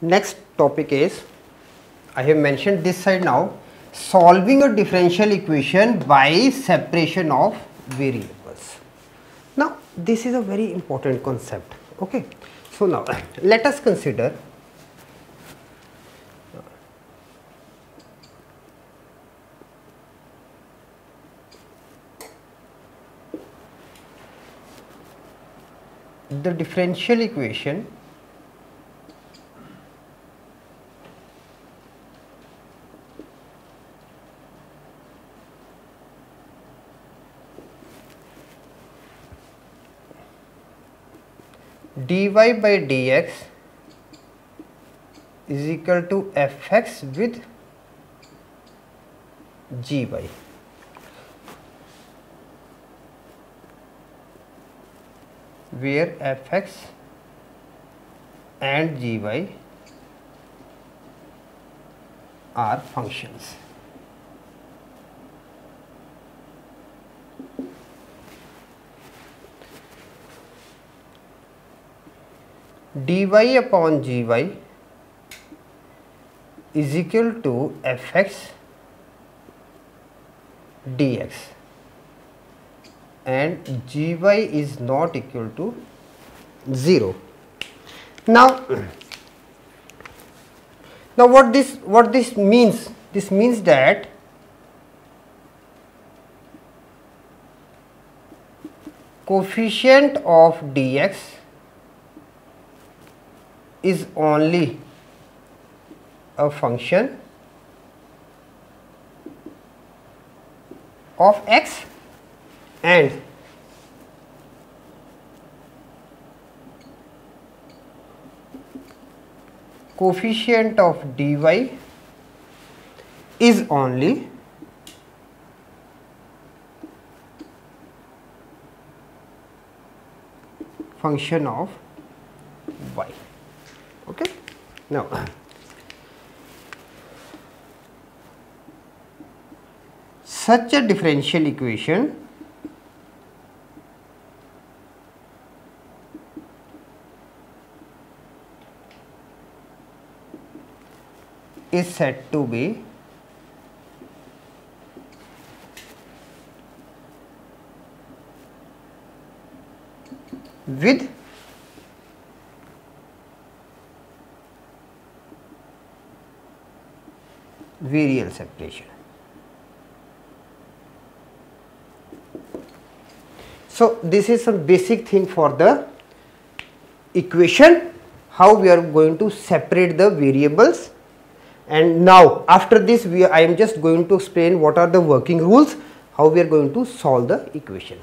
Next topic is, I have mentioned this side now, solving a differential equation by separation of variables. Now this is a very important concept. Okay, so now let us consider the differential equation dy by dx is equal to fx with gy, where fx and gy are functions. dy upon gy is equal to fx dx and gy is not equal to 0. Now what this means? This means that coefficient of dx is only a function of x and coefficient of dy is only function of y. Okay. Now such a differential equation is said to be with virial separation. So this is some basic thing for the equation, how we are going to separate the variables. And now after this I am just going to explain what are the working rules, how we are going to solve the equation.